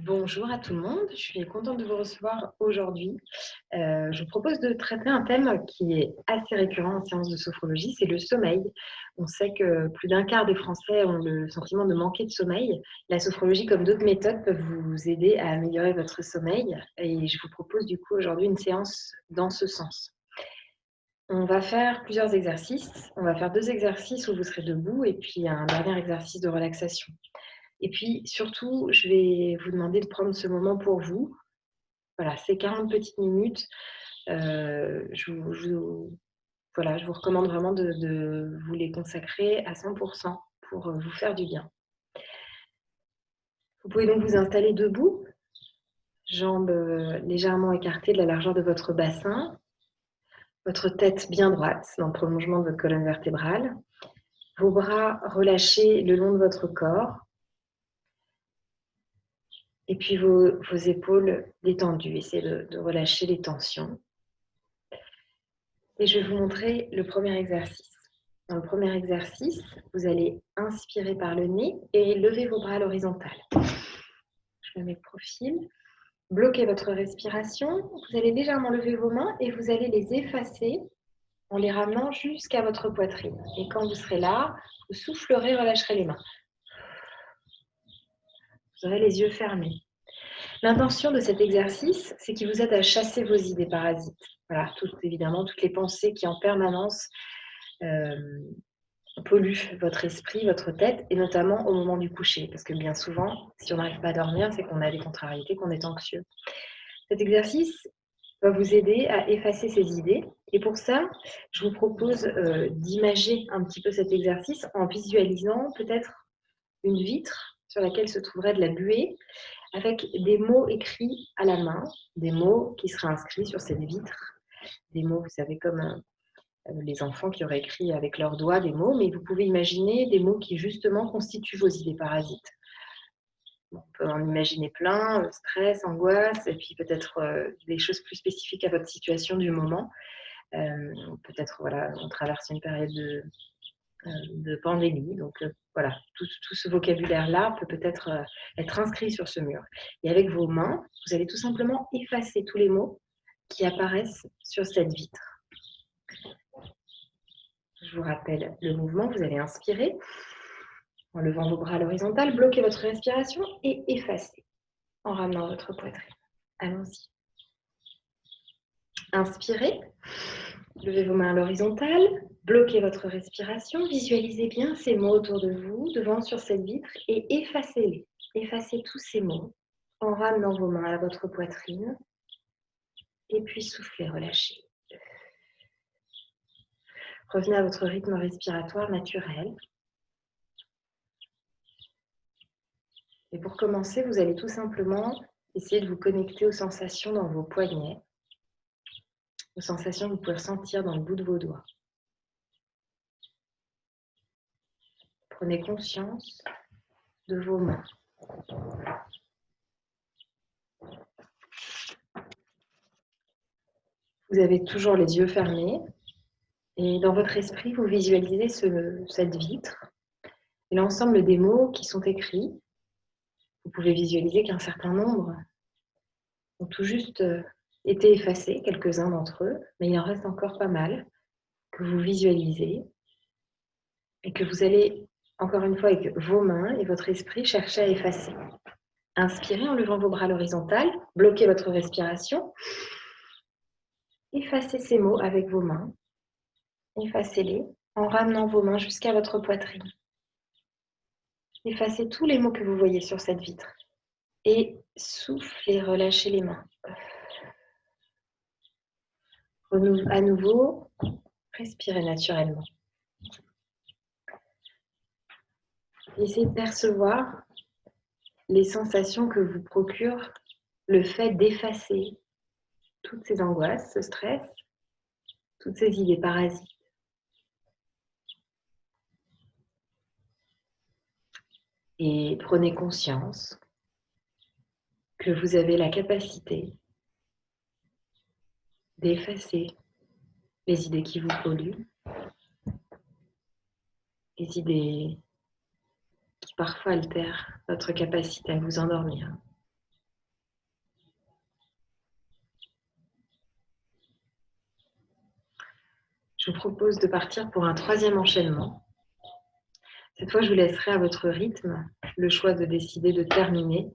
Bonjour à tout le monde, je suis contente de vous recevoir aujourd'hui. Je vous propose de traiter un thème qui est assez récurrent en séance de sophrologie, c'est le sommeil. On sait que plus d'un quart des Français ont le sentiment de manquer de sommeil. La sophrologie, comme d'autres méthodes, peuvent vous aider à améliorer votre sommeil et je vous propose du coup aujourd'hui une séance dans ce sens. On va faire plusieurs exercices. On va faire 2 exercices où vous serez debout et puis un dernier exercice de relaxation. Et puis surtout, je vais vous demander de prendre ce moment pour vous. Voilà, ces 40 petites minutes, je vous recommande vraiment de vous les consacrer à 100 pour vous faire du bien. Vous pouvez donc vous installer debout, jambes, légèrement écartées de la largeur de votre bassin, votre tête bien droite dans le prolongement de votre colonne vertébrale, vos bras relâchés le long de votre corps et puis vos épaules détendues. Essayez de relâcher les tensions. Et je vais vous montrer le premier exercice. Dans le premier exercice, vous allez inspirer par le nez et lever vos bras à l'horizontale. Je me mets de profil. Bloquez votre respiration. Vous allez légèrement lever vos mains et vous allez les effacer en les ramenant jusqu'à votre poitrine. Et quand vous serez là, vous soufflerez, relâcherez les mains. Vous aurez les yeux fermés. L'intention de cet exercice, c'est qu'il vous aide à chasser vos idées parasites. Voilà, évidemment, toutes les pensées qui en permanence pollue votre esprit, votre tête, et notamment au moment du coucher. Parce que bien souvent, si on n'arrive pas à dormir, c'est qu'on a des contrariétés, qu'on est anxieux. Cet exercice va vous aider à effacer ces idées. Et pour ça, je vous propose d'imager un petit peu cet exercice en visualisant peut-être une vitre sur laquelle se trouverait de la buée avec des mots écrits à la main, des mots qui seraient inscrits sur cette vitre, des mots, vous savez, comme les enfants qui auraient écrit avec leurs doigts des mots, mais vous pouvez imaginer des mots qui justement constituent vos idées parasites. On peut en imaginer plein, stress, angoisse, et puis peut-être des choses plus spécifiques à votre situation du moment. Peut-être, voilà, on traverse une période de pandémie, donc voilà, tout ce vocabulaire-là peut peut-être être inscrit sur ce mur. Et avec vos mains, vous allez tout simplement effacer tous les mots qui apparaissent sur cette vitre. Je vous rappelle le mouvement, vous allez inspirer en levant vos bras à l'horizontale, bloquez votre respiration et effacez en ramenant votre poitrine. Allons-y. Inspirez, levez vos mains à l'horizontale, bloquez votre respiration, visualisez bien ces mots autour de vous, devant sur cette vitre et effacez-les. Effacez tous ces mots en ramenant vos mains à votre poitrine et puis soufflez, relâchez. Revenez à votre rythme respiratoire naturel. Et pour commencer, vous allez tout simplement essayer de vous connecter aux sensations dans vos poignets, aux sensations que vous pouvez ressentir dans le bout de vos doigts. Prenez conscience de vos mains. Vous avez toujours les yeux fermés et dans votre esprit, vous visualisez cette vitre et l'ensemble des mots qui sont écrits. Vous pouvez visualiser qu'un certain nombre ont tout juste été effacés, quelques-uns d'entre eux, mais il en reste encore pas mal que vous visualisez et que vous allez, encore une fois, avec vos mains et votre esprit, chercher à effacer. Inspirez en levant vos bras à l'horizontale, bloquez votre respiration. Effacez ces mots avec vos mains. Effacez-les en ramenant vos mains jusqu'à votre poitrine. Effacez tous les mots que vous voyez sur cette vitre. Et soufflez, relâchez les mains. À nouveau, respirez naturellement. Essayez de percevoir les sensations que vous procure le fait d'effacer toutes ces angoisses, ce stress, toutes ces idées parasites. Et prenez conscience que vous avez la capacité d'effacer les idées qui vous polluent, les idées qui parfois altèrent votre capacité à vous endormir. Je vous propose de partir pour un troisième enchaînement. Cette fois, je vous laisserai à votre rythme le choix de décider de terminer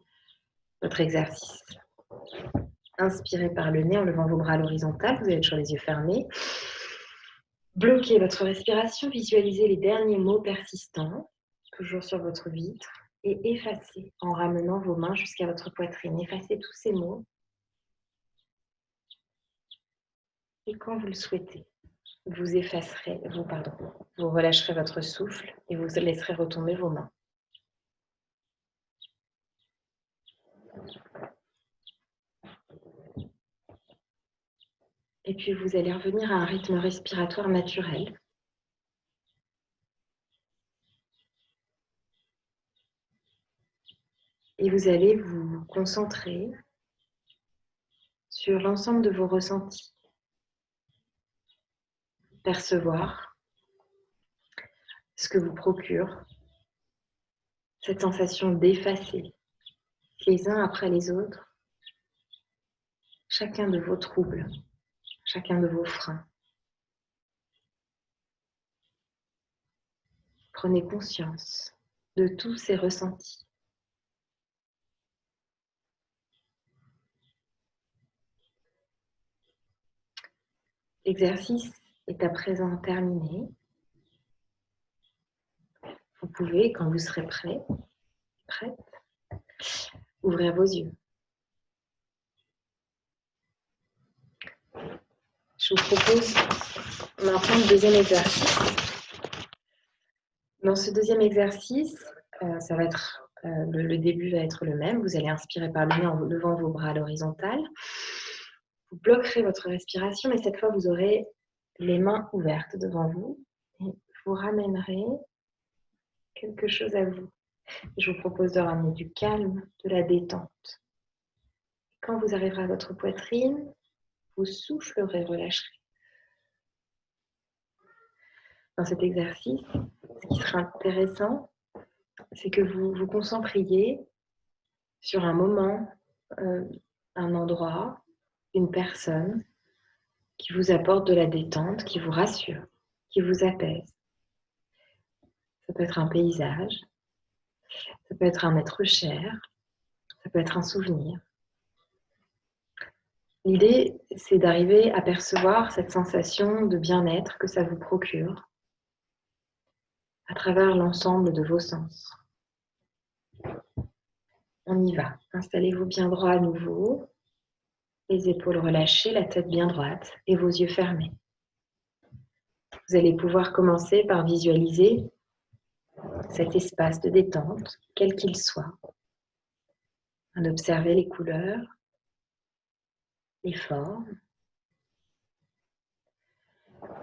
votre exercice. Inspirez par le nez en levant vos bras à l'horizontale, vous allez être sur les yeux fermés. Bloquez votre respiration, visualisez les derniers mots persistants, toujours sur votre vitre, et effacez en ramenant vos mains jusqu'à votre poitrine. Effacez tous ces mots. Et quand vous le souhaitez, vous relâcherez votre souffle et vous laisserez retomber vos mains. Et puis vous allez revenir à un rythme respiratoire naturel. Et vous allez vous concentrer sur l'ensemble de vos ressentis. Percevoir ce que vous procure cette sensation d'effacer les uns après les autres chacun de vos troubles, chacun de vos freins. Prenez conscience de tous ces ressentis. L'exercice est à présent terminé. Vous pouvez, quand vous serez prête, ouvrir vos yeux. Je vous propose maintenant le deuxième exercice. Dans ce deuxième exercice, le début va être le même. Vous allez inspirer par le nez en levant vos bras à l'horizontale. Vous bloquerez votre respiration, mais cette fois, vous aurez les mains ouvertes devant vous et vous ramènerez quelque chose à vous. Je vous propose de ramener du calme, de la détente. Quand vous arriverez à votre poitrine, vous soufflerez, relâcherez. Dans cet exercice, ce qui sera intéressant, c'est que vous vous concentriez sur un moment, un endroit, une personne qui vous apporte de la détente, qui vous rassure, qui vous apaise. Ça peut être un paysage, ça peut être un être cher, ça peut être un souvenir. L'idée, c'est d'arriver à percevoir cette sensation de bien-être que ça vous procure à travers l'ensemble de vos sens. On y va. Installez-vous bien droit à nouveau, les épaules relâchées, la tête bien droite et vos yeux fermés. Vous allez pouvoir commencer par visualiser cet espace de détente, quel qu'il soit. Observez les couleurs, les formes.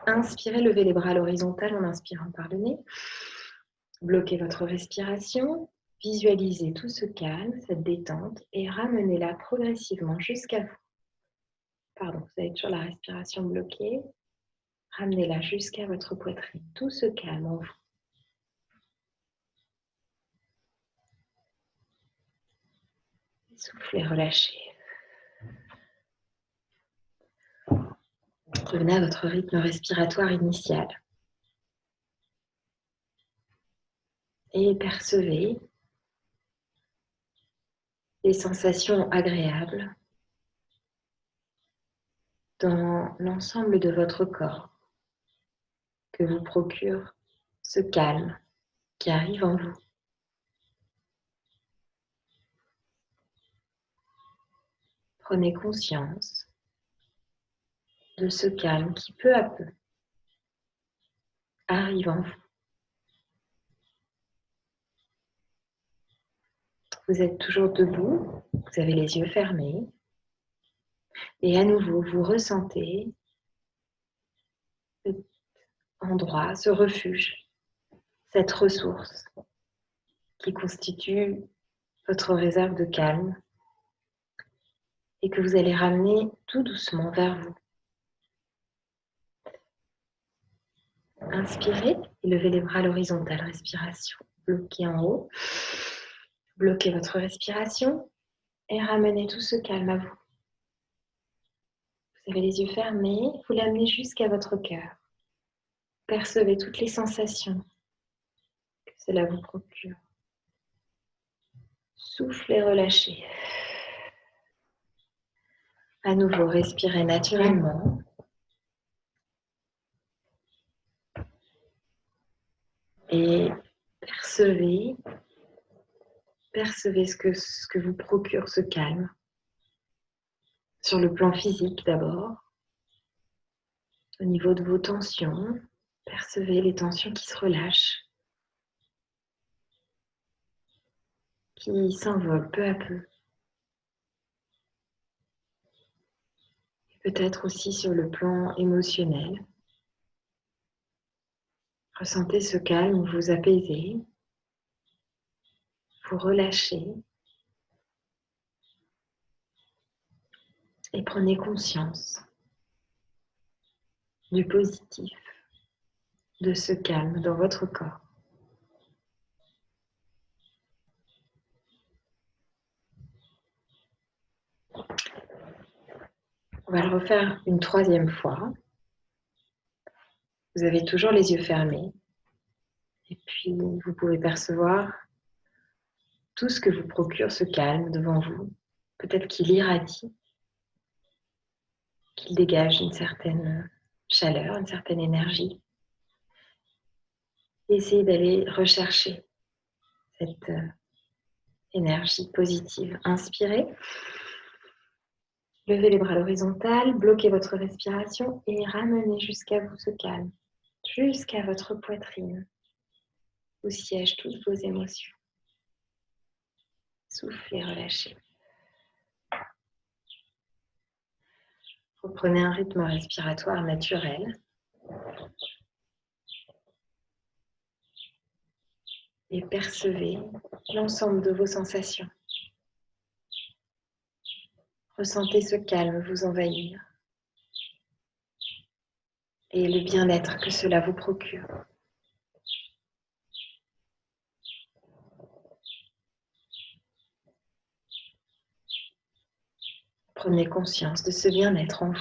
Inspirez, levez les bras à l'horizontale en inspirant par le nez. Bloquez votre respiration. Visualisez tout ce calme, cette détente et ramenez-la progressivement jusqu'à vous. Vous avez toujours la respiration bloquée. Ramenez-la jusqu'à votre poitrine. Tout se calme en vous. Soufflez, relâchez. Revenez à votre rythme respiratoire initial. Et percevez les sensations agréables dans l'ensemble de votre corps que vous procure ce calme qui arrive en vous. Prenez conscience de ce calme qui peu à peu arrive en vous. Vous êtes toujours debout, vous avez les yeux fermés et à nouveau vous ressentez cet endroit, ce refuge, cette ressource qui constitue votre réserve de calme et que vous allez ramener tout doucement vers vous. Inspirez et levez les bras à l'horizontale, respiration. Bloquez en haut, bloquez votre respiration et ramenez tout ce calme à vous. Vous avez les yeux fermés, vous l'amenez jusqu'à votre cœur. Percevez toutes les sensations que cela vous procure. Soufflez, relâchez. À nouveau, respirez naturellement. Et percevez ce que vous procure ce calme. Sur le plan physique d'abord, au niveau de vos tensions, percevez les tensions qui se relâchent, qui s'envolent peu à peu. Et peut-être aussi sur le plan émotionnel. Ressentez ce calme, vous apaisez, vous relâchez et prenez conscience du positif, de ce calme dans votre corps. On va le refaire une troisième fois. Vous avez toujours les yeux fermés. Et puis, vous pouvez percevoir tout ce que vous procure ce calme devant vous. Peut-être qu'il irradie, qu'il dégage une certaine chaleur, une certaine énergie. Et essayez d'aller rechercher cette énergie positive. Inspirez. Levez les bras à l'horizontale, bloquez votre respiration et ramenez jusqu'à vous ce calme, jusqu'à votre poitrine, où siègent toutes vos émotions. Soufflez, relâchez. Reprenez un rythme respiratoire naturel. Et percevez l'ensemble de vos sensations. Ressentez ce calme vous envahir et le bien-être que cela vous procure. Prenez conscience de ce bien-être en vous.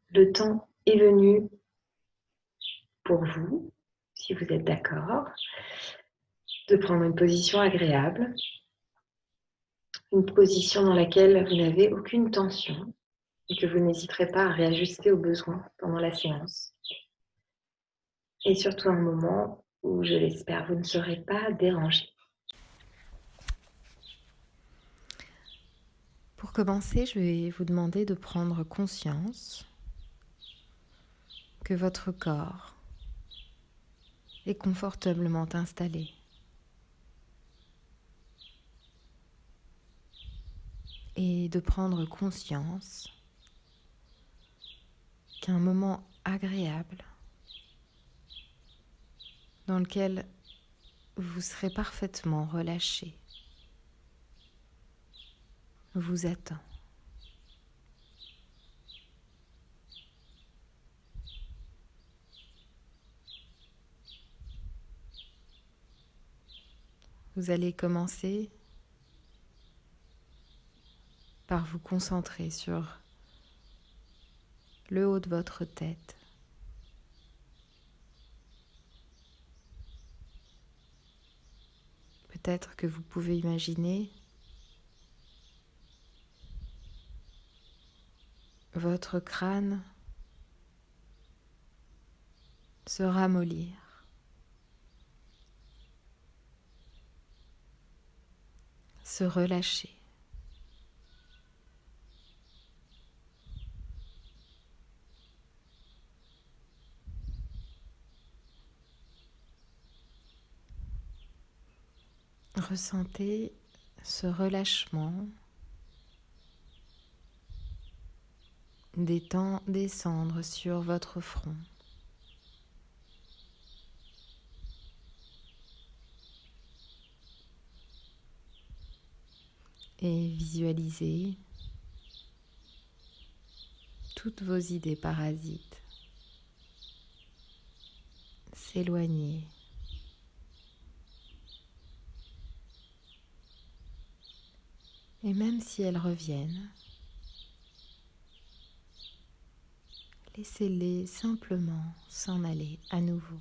Le temps est venu pour vous, si vous êtes d'accord, de prendre une position agréable, une position dans laquelle vous n'avez aucune tension et que vous n'hésiterez pas à réajuster au besoin pendant la séance. Et surtout un moment où, je l'espère, vous ne serez pas dérangé. Pour commencer, je vais vous demander de prendre conscience que votre corps est confortablement installé. Et de prendre conscience qu'un moment agréable dans lequel vous serez parfaitement relâché vous attend. Vous allez commencer par vous concentrer sur le haut de votre tête. Peut-être que vous pouvez imaginer votre crâne se ramollir, se relâcher. Ressentez ce relâchement descendre sur votre front. Et visualisez toutes vos idées parasites s'éloigner Et même si elles reviennent, laissez-les simplement s'en aller à nouveau.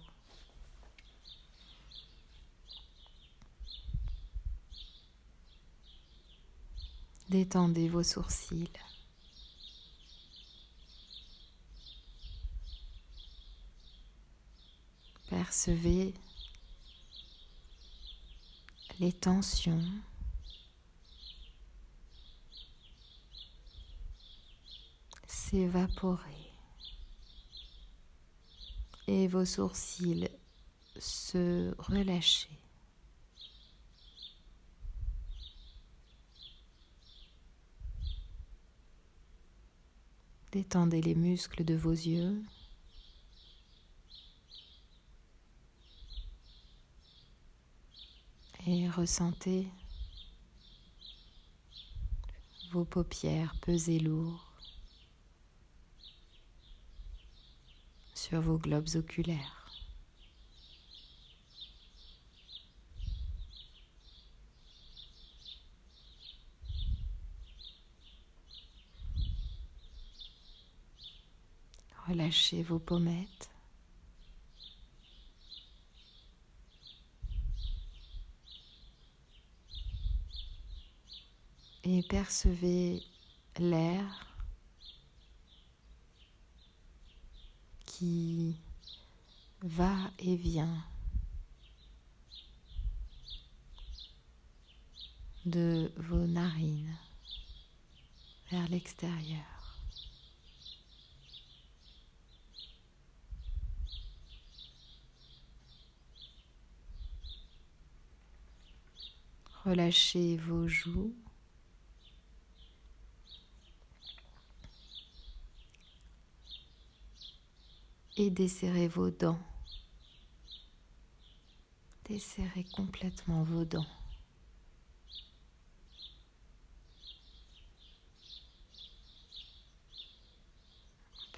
Détendez vos sourcils. Percevez les tensions s'évaporer et vos sourcils se relâcher. Détendez les muscles de vos yeux. Et ressentez vos paupières peser lourd sur vos globes oculaires. Relâchez vos pommettes. Et percevez l'air qui va et vient de vos narines vers l'extérieur. Relâchez vos joues. Et desserrez vos dents. Desserrez complètement vos dents.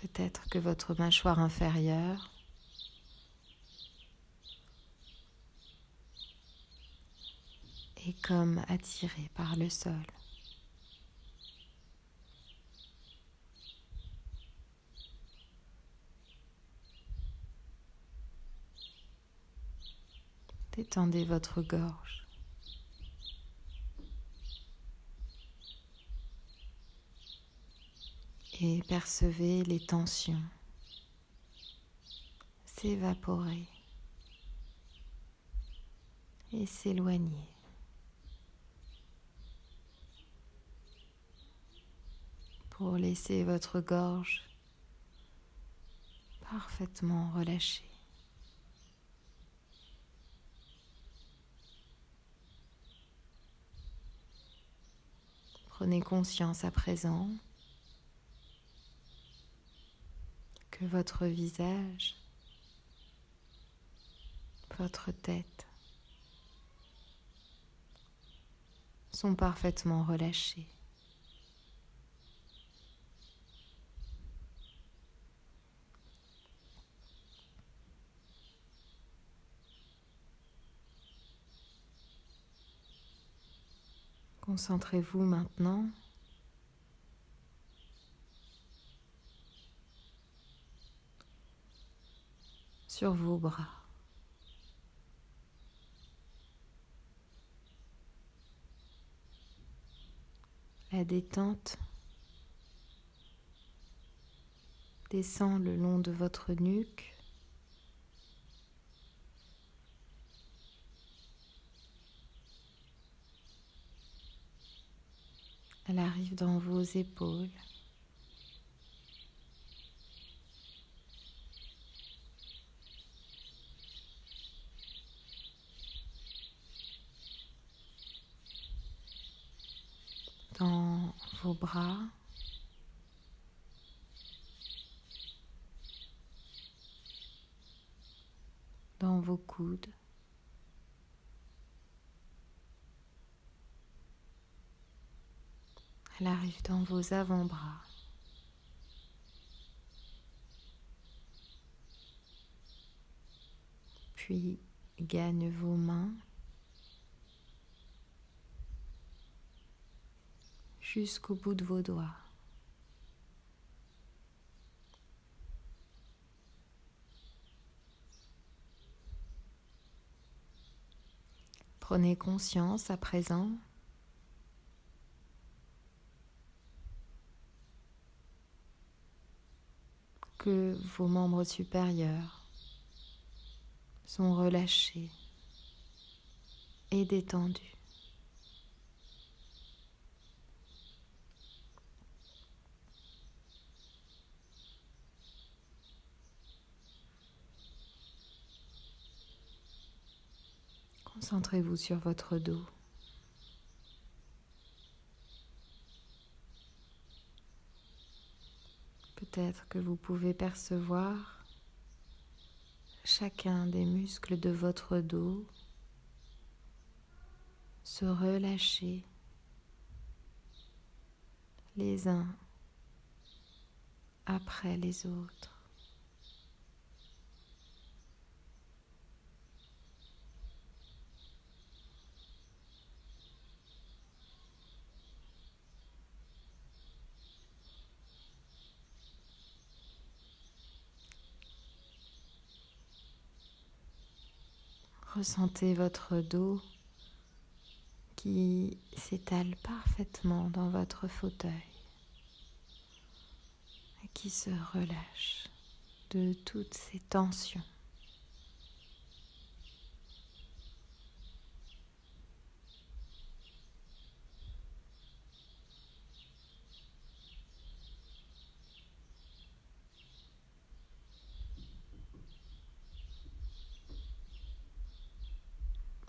Peut-être que votre mâchoire inférieure est comme attirée par le sol. Détendez votre gorge. Et percevez les tensions s'évaporer et s'éloigner. Pour laisser votre gorge parfaitement relâchée. Prenez conscience à présent que votre visage, votre tête sont parfaitement relâchés. Concentrez-vous maintenant sur vos bras. La détente descend le long de votre nuque. Elle arrive dans vos épaules. Dans vos bras. Dans vos coudes. Elle arrive dans vos avant-bras. Puis gagne vos mains. jusqu'au bout de vos doigts. Prenez conscience à présent que vos membres supérieurs sont relâchés et détendus. Concentrez-vous sur votre dos. Peut-être que vous pouvez percevoir chacun des muscles de votre dos se relâcher les uns après les autres. Ressentez votre dos qui s'étale parfaitement dans votre fauteuil et qui se relâche de toutes ces tensions.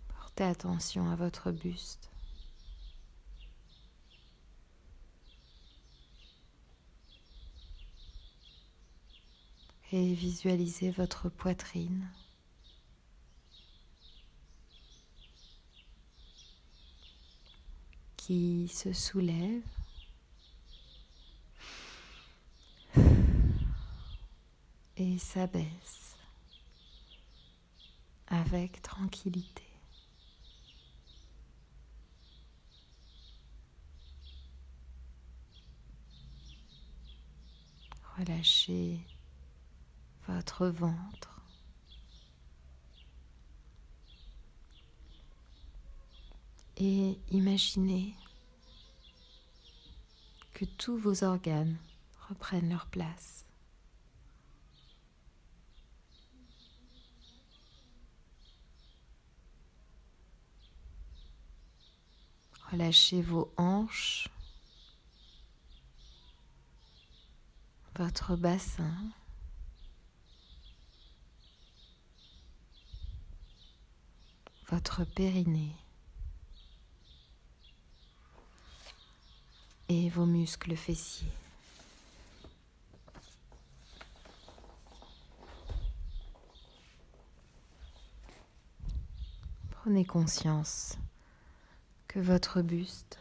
Portez attention à votre buste. Et visualisez votre poitrine qui se soulève et s'abaisse avec tranquillité. Relâchez votre ventre et imaginez que tous vos organes reprennent leur place. Relâchez vos hanches, votre bassin, votre périnée et vos muscles fessiers. Prenez conscience que votre buste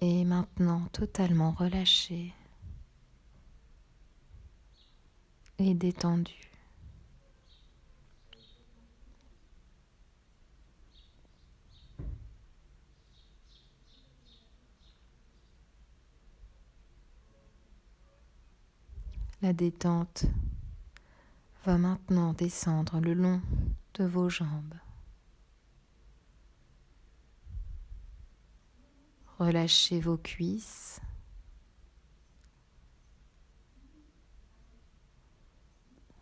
est maintenant totalement relâché et détendu. La détente va maintenant descendre le long de vos jambes. Relâchez vos cuisses,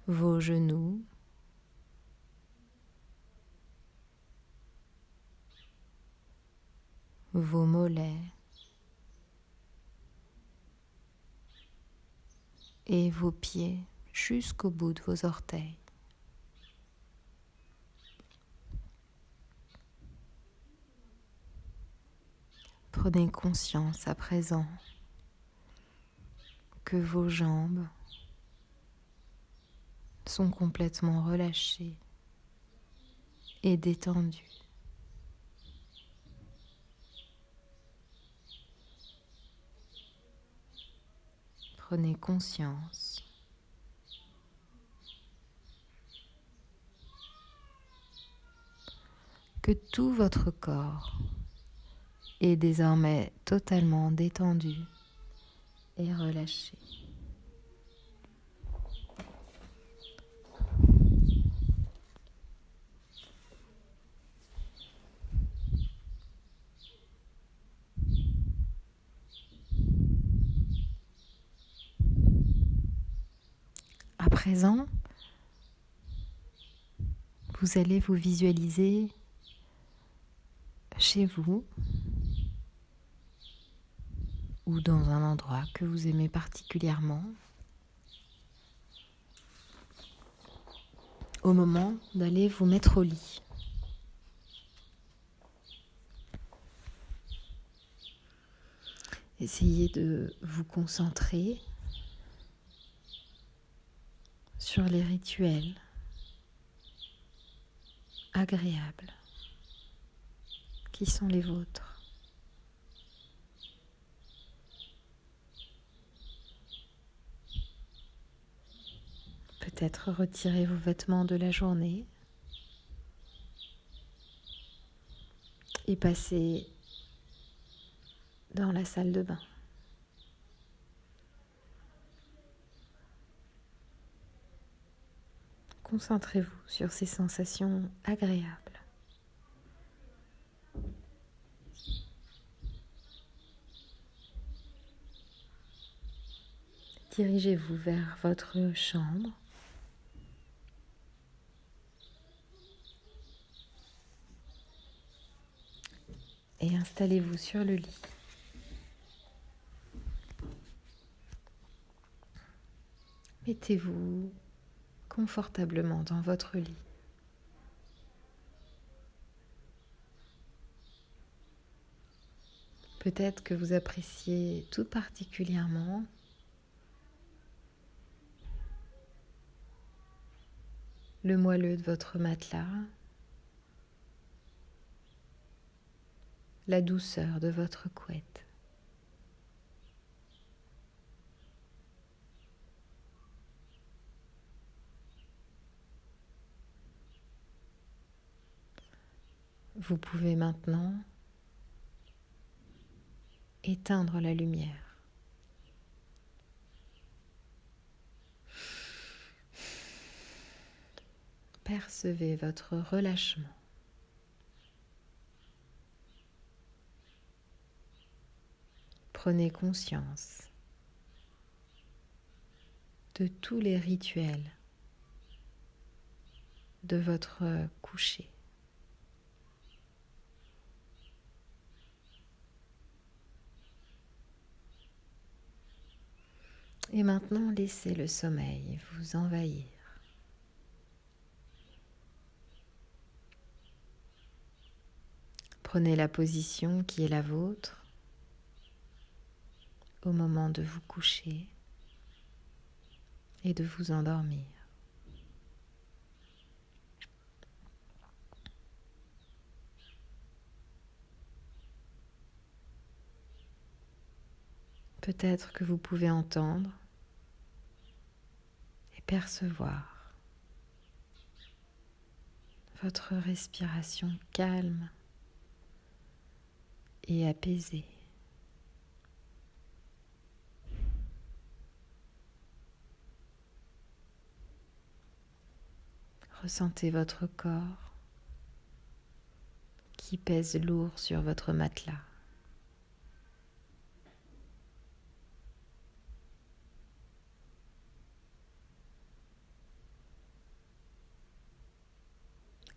vos genoux, vos mollets et vos pieds jusqu'au bout de vos orteils. Prenez conscience à présent que vos jambes sont complètement relâchées et détendues. Prenez conscience que tout votre corps est désormais totalement détendu et relâché. À présent, vous allez vous visualiser chez vous ou dans un endroit que vous aimez particulièrement au moment d'aller vous mettre au lit. Essayez de vous concentrer sur les rituels agréables qui sont les vôtres. Peut-être retirer vos vêtements de la journée et passer dans la salle de bain. Concentrez-vous sur ces sensations agréables. Dirigez-vous vers votre chambre. Et installez-vous sur le lit. Mettez-vous confortablement dans votre lit. Peut-être que vous appréciez tout particulièrement le moelleux de votre matelas, la douceur de votre couette. Vous pouvez maintenant éteindre la lumière. Percevez votre relâchement. Prenez conscience de tous les rituels de votre coucher. Et maintenant, laissez le sommeil vous envahir. Prenez la position qui est la vôtre au moment de vous coucher et de vous endormir. Peut-être que vous pouvez entendre et percevoir votre respiration calme et apaisée. Ressentez votre corps qui pèse lourd sur votre matelas.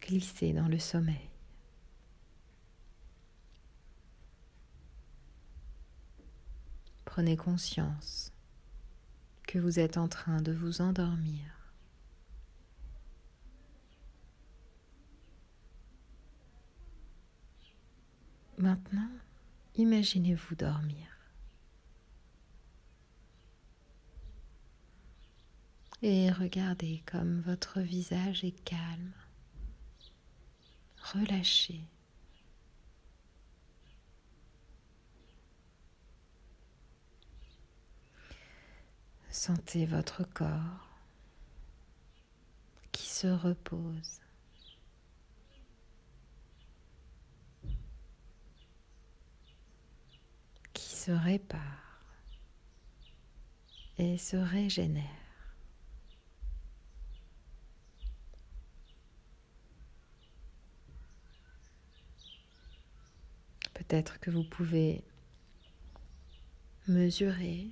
Glissez dans le sommeil. Prenez conscience que vous êtes en train de vous endormir. Maintenant, imaginez-vous dormir. Et regardez comme votre visage est calme, relâché. Sentez votre corps qui se repose. se répare et se régénère. Peut-être que vous pouvez mesurer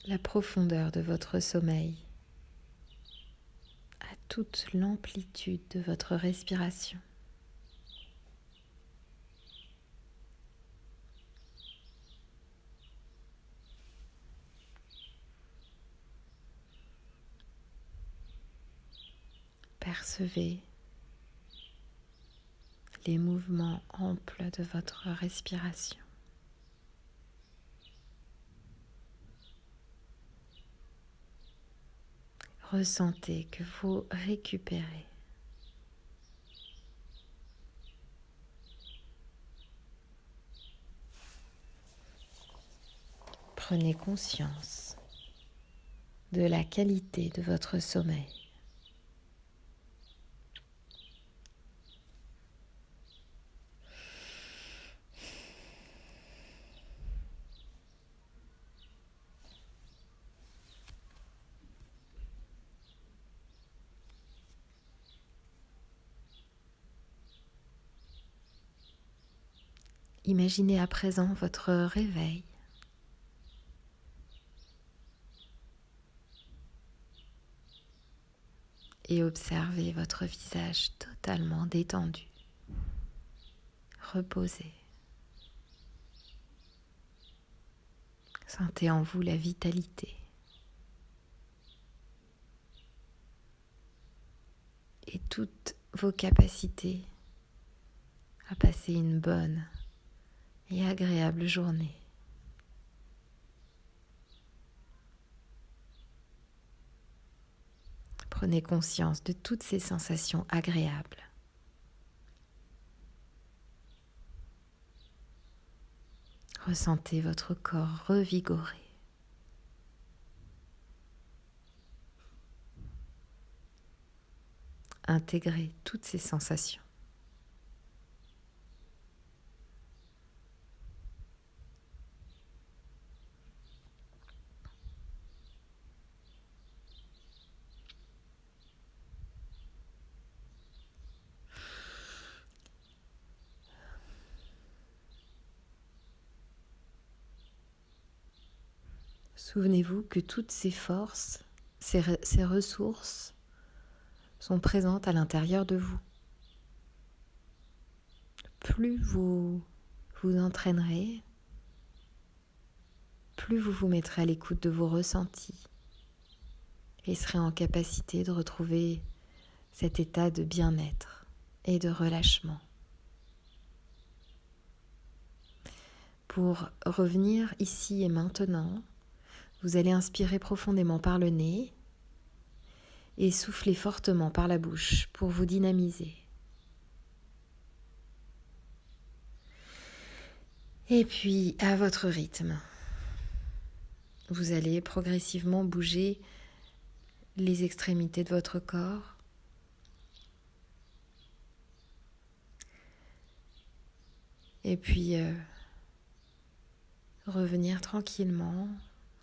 la profondeur de votre sommeil à toute l'amplitude de votre respiration. Percevez les mouvements amples de votre respiration. Ressentez que vous récupérez. Prenez conscience de la qualité de votre sommeil. Imaginez à présent votre réveil. Et observez votre visage totalement détendu, reposé. Sentez en vous la vitalité et toutes vos capacités à passer une bonne et agréable journée. Prenez conscience de toutes ces sensations agréables. Ressentez votre corps revigoré. Intégrez toutes ces sensations. Souvenez-vous que toutes ces forces, ces ressources sont présentes à l'intérieur de vous. Plus vous vous entraînerez, plus vous vous mettrez à l'écoute de vos ressentis et serez en capacité de retrouver cet état de bien-être et de relâchement. Pour revenir ici et maintenant, vous allez inspirer profondément par le nez et souffler fortement par la bouche pour vous dynamiser. Et puis, à votre rythme, vous allez progressivement bouger les extrémités de votre corps. Et puis, revenir tranquillement,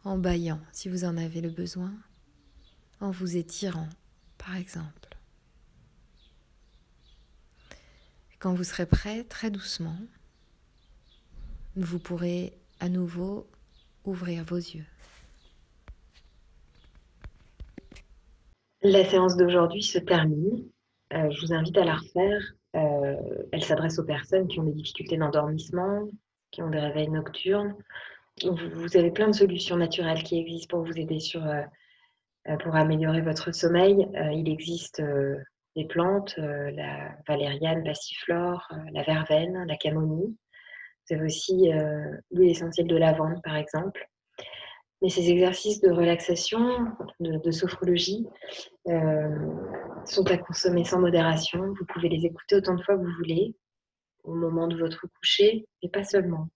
en bâillant si vous en avez le besoin, en vous étirant, par exemple. Et quand vous serez prêt, très doucement, vous pourrez à nouveau ouvrir vos yeux. La séance d'aujourd'hui se termine. Je vous invite à la refaire. Elle s'adresse aux personnes qui ont des difficultés d'endormissement, qui ont des réveils nocturnes. Vous avez plein de solutions naturelles qui existent pour vous aider pour améliorer votre sommeil. Il existe des plantes, la valériane, passiflore, la verveine, la camomille. Vous avez aussi l'huile essentielle de lavande, par exemple. Mais ces exercices de relaxation, de sophrologie, sont à consommer sans modération. Vous pouvez les écouter autant de fois que vous voulez, au moment de votre coucher, et pas seulement,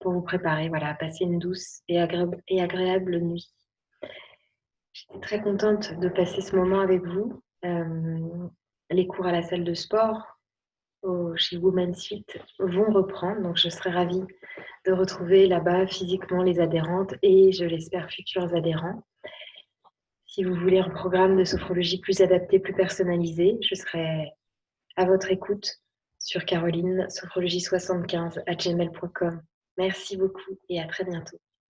pour vous préparer à passer une douce et agréable nuit. J'étais très contente de passer ce moment avec vous. Les cours à la salle de sport, au chez Woman Suite vont reprendre. Donc, je serai ravie de retrouver là-bas physiquement les adhérentes et, je l'espère, futurs adhérents. Si vous voulez un programme de sophrologie plus adapté, plus personnalisé, je serai à votre écoute sur carolinesophrologie75@gmail.com. Merci beaucoup et à très bientôt.